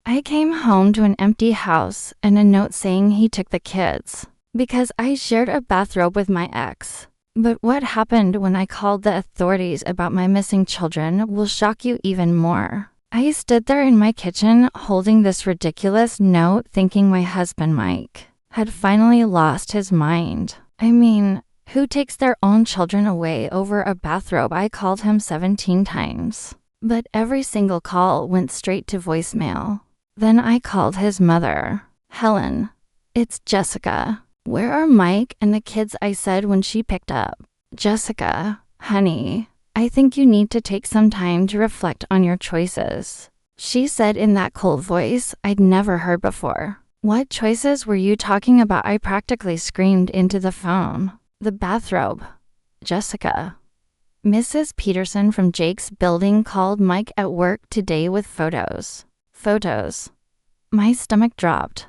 I came home to an empty house and a note saying he took the kids because I shared a bathrobe with my ex. But what happened when I called the authorities about my missing children will shock you even more. I stood there in my kitchen holding this ridiculous note thinking my husband Mike had finally lost his mind. I mean, who takes their own children away over a bathrobe? I called him 17 times. But every single call went straight to voicemail. Then I called his mother. Helen, it's Jessica. Where are Mike and the kids? I said when she picked up. Jessica, honey, I think you need to take some time to reflect on your choices. She said in that cold voice I'd never heard before. What choices were you talking about? I practically screamed into the phone. The bathrobe. Jessica. Mrs. Peterson from Jake's building called Mike at work today with photos. Photos. My stomach dropped.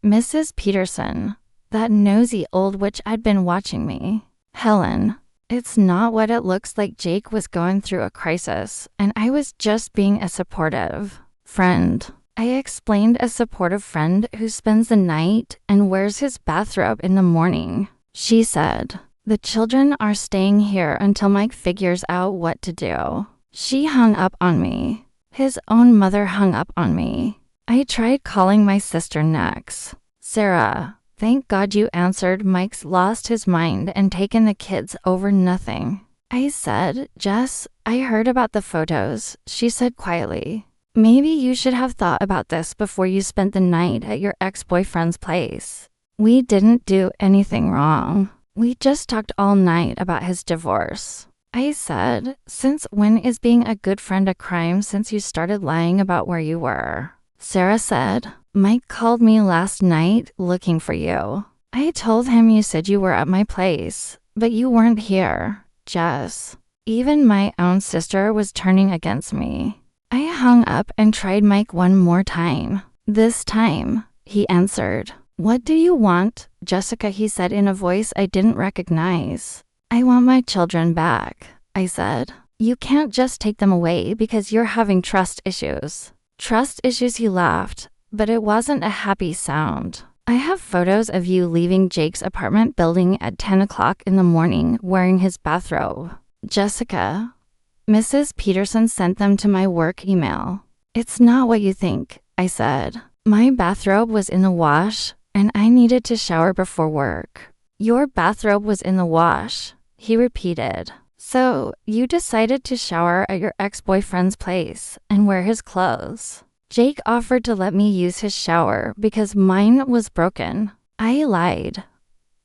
Mrs. Peterson. That nosy old witch had been watching me. Helen. It's not what it looks like. Jake was going through a crisis, and I was just being a supportive friend. I explained, a supportive friend who spends the night and wears his bathrobe in the morning. She said, the children are staying here until Mike figures out what to do. She hung up on me. His own mother hung up on me. I tried calling my sister next. Sarah, thank God you answered. Mike's lost his mind and taken the kids over nothing. I said, Jess, I heard about the photos. She said quietly, maybe you should have thought about this before you spent the night at your ex-boyfriend's place. We didn't do anything wrong. We just talked all night about his divorce. I said, since when is being a good friend a crime? Since you started lying about where you were. Sarah said, Mike called me last night looking for you. I told him you said you were at my place, but you weren't here. Jess. Even my own sister was turning against me. I hung up and tried Mike one more time. This time, he answered. What do you want, Jessica? He said in a voice I didn't recognize. I want my children back, I said. You can't just take them away because you're having trust issues. Trust issues? He laughed, but it wasn't a happy sound. I have photos of you leaving Jake's apartment building at 10 o'clock in the morning wearing his bathrobe. Jessica. Mrs. Peterson sent them to my work email. It's not what you think, I said. My bathrobe was in the wash, and I needed to shower before work. Your bathrobe was in the wash, he repeated. So, you decided to shower at your ex-boyfriend's place and wear his clothes. Jake offered to let me use his shower because mine was broken. I lied.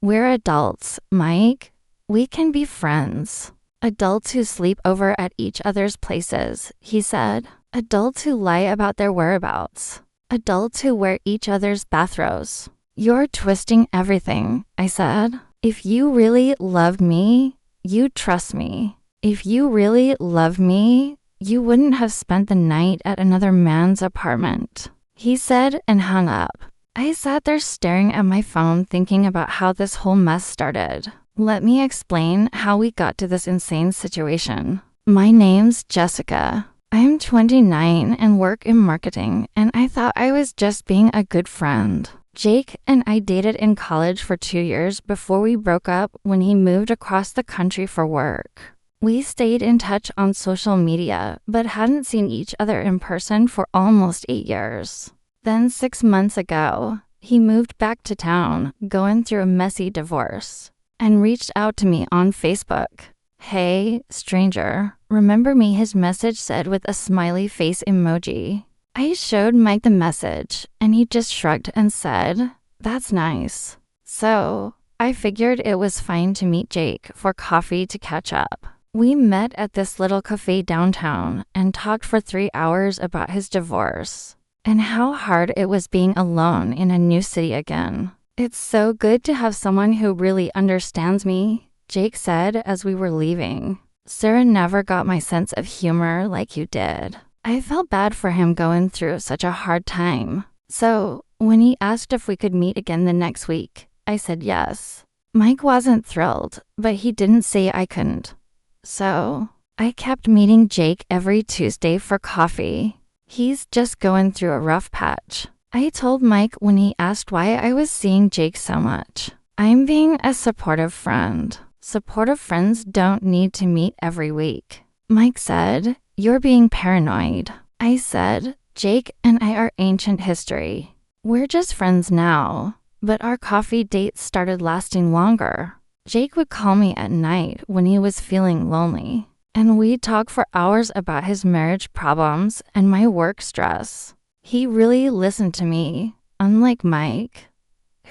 We're adults, Mike. We can be friends. Adults who sleep over at each other's places, he said. Adults who lie about their whereabouts. Adults who wear each other's bathrobes. You're twisting everything, I said. If you really loved me, you'd trust me. If you really loved me, you wouldn't have spent the night at another man's apartment, he said and hung up. I sat there staring at my phone thinking about how this whole mess started. Let me explain how we got to this insane situation. My name's Jessica. I'm 29 and work in marketing, and I thought I was just being a good friend. Jake and I dated in college for 2 years before we broke up when he moved across the country for work. We stayed in touch on social media, but hadn't seen each other in person for almost 8 years. Then 6 months ago, he moved back to town, going through a messy divorce, and reached out to me on Facebook. Hey, stranger, remember me? His message said with a smiley face emoji. I showed Mike the message, and he just shrugged and said, that's nice. So, I figured it was fine to meet Jake for coffee to catch up. We met at this little cafe downtown and talked for 3 hours about his divorce and how hard it was being alone in a new city again. It's so good to have someone who really understands me, Jake said as we were leaving. Sarah never got my sense of humor like you did. I felt bad for him going through such a hard time. So, when he asked if we could meet again the next week, I said yes. Mike wasn't thrilled, but he didn't say I couldn't. So, I kept meeting Jake every Tuesday for coffee. He's just going through a rough patch. I told Mike when he asked why I was seeing Jake so much. I'm being a supportive friend. Supportive friends don't need to meet every week. Mike said, "You're being paranoid." I said, "Jake and I are ancient history. We're just friends now." But our coffee dates started lasting longer. Jake would call me at night when he was feeling lonely, and we'd talk for hours about his marriage problems and my work stress. He really listened to me, unlike Mike,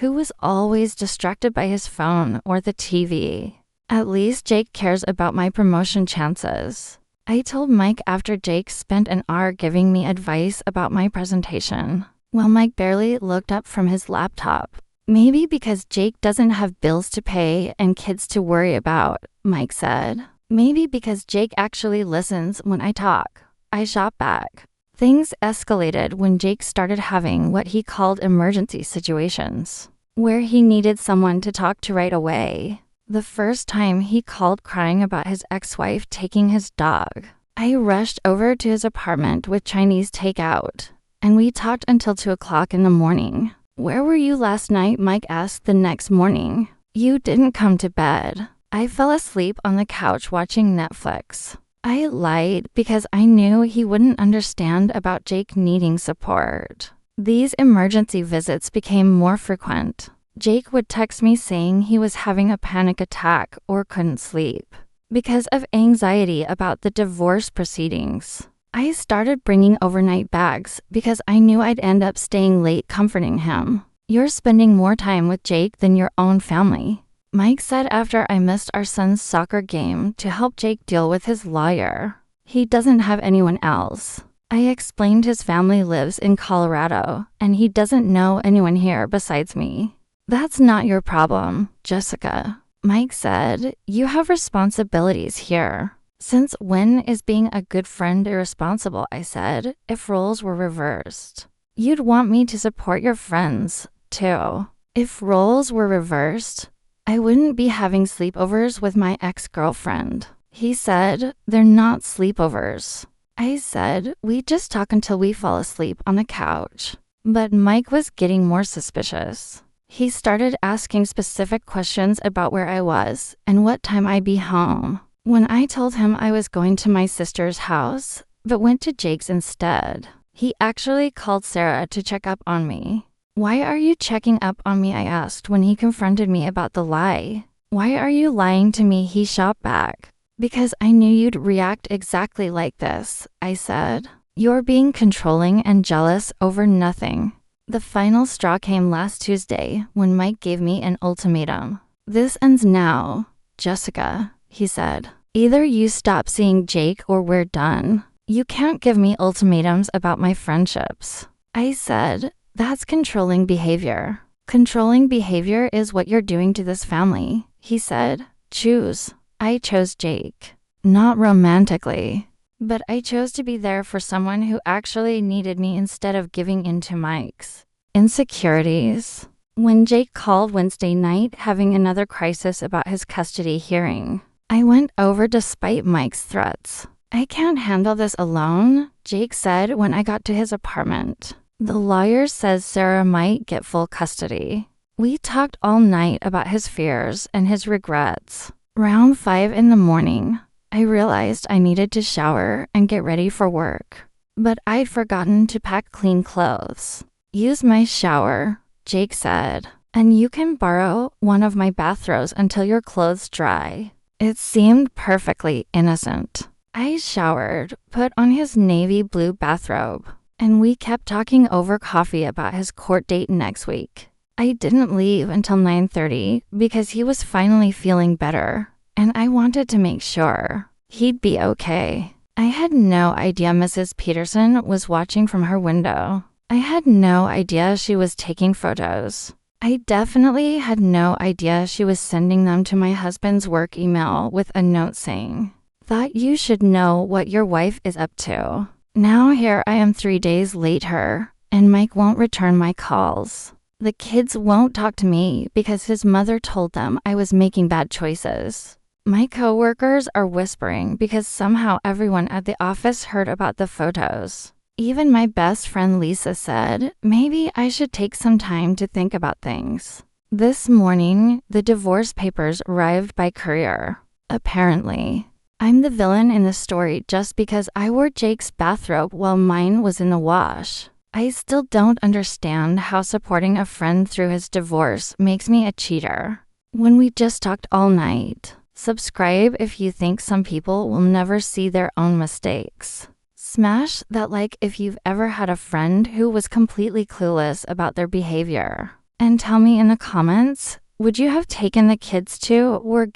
who was always distracted by his phone or the TV. At least Jake cares about my promotion chances. I told Mike after Jake spent an hour giving me advice about my presentation. Well, Mike barely looked up from his laptop. Maybe because Jake doesn't have bills to pay and kids to worry about, Mike said. Maybe because Jake actually listens when I talk. I shot back. Things escalated when Jake started having what he called emergency situations, where he needed someone to talk to right away. The first time he called crying about his ex-wife taking his dog. I rushed over to his apartment with Chinese takeout, and we talked until 2 o'clock in the morning. "Where were you last night?" Mike asked the next morning. "You didn't come to bed." I fell asleep on the couch watching Netflix. I lied because I knew he wouldn't understand about Jake needing support. These emergency visits became more frequent. Jake would text me saying he was having a panic attack or couldn't sleep because of anxiety about the divorce proceedings. I started bringing overnight bags because I knew I'd end up staying late comforting him. "You're spending more time with Jake than your own family," Mike said after I missed our son's soccer game to help Jake deal with his lawyer. "He doesn't have anyone else." I explained his family lives in Colorado and he doesn't know anyone here besides me. "That's not your problem, Jessica," Mike said. "You have responsibilities here." "Since when is being a good friend irresponsible?" I said. "If roles were reversed, you'd want me to support your friends, too." "If roles were reversed, I wouldn't be having sleepovers with my ex-girlfriend." He said, "They're not sleepovers." I said, "We just talk until we fall asleep on the couch." But Mike was getting more suspicious. He started asking specific questions about where I was and what time I'd be home. When I told him I was going to my sister's house, but went to Jake's instead, he actually called Sarah to check up on me. "Why are you checking up on me?" I asked when he confronted me about the lie. "Why are you lying to me?" He shot back. "Because I knew you'd react exactly like this," I said. "You're being controlling and jealous over nothing." The final straw came last Tuesday when Mike gave me an ultimatum. "This ends now, Jessica," he said. "Either you stop seeing Jake or we're done. You can't give me ultimatums about my friendships." I said, "That's controlling behavior." "Controlling behavior is what you're doing to this family," he said. "Choose." I chose Jake. Not romantically, but I chose to be there for someone who actually needed me instead of giving in to Mike's insecurities. When Jake called Wednesday night having another crisis about his custody hearing, I went over despite Mike's threats. "I can't handle this alone," Jake said when I got to his apartment. "The lawyer says Sarah might get full custody." We talked all night about his fears and his regrets. Around 5 in the morning, I realized I needed to shower and get ready for work, but I'd forgotten to pack clean clothes. "Use my shower," Jake said, "and you can borrow one of my bathrobes until your clothes dry." It seemed perfectly innocent. I showered, put on his navy blue bathrobe, and we kept talking over coffee about his court date next week. I didn't leave until 9:30 because he was finally feeling better, and I wanted to make sure he'd be okay. I had no idea Mrs. Peterson was watching from her window. I had no idea she was taking photos. I definitely had no idea she was sending them to my husband's work email with a note saying, "Thought you should know what your wife is up to." Now here I am 3 days later, and Mike won't return my calls. The kids won't talk to me because his mother told them I was making bad choices. My coworkers are whispering because somehow everyone at the office heard about the photos. Even my best friend Lisa said, maybe I should take some time to think about things. This morning, the divorce papers arrived by courier. Apparently, I'm the villain in the story just because I wore Jake's bathrobe while mine was in the wash. I still don't understand how supporting a friend through his divorce makes me a cheater when we just talked all night. Subscribe if you think some people will never see their own mistakes. Smash that like if you've ever had a friend who was completely clueless about their behavior. And tell me in the comments, would you have taken the kids to or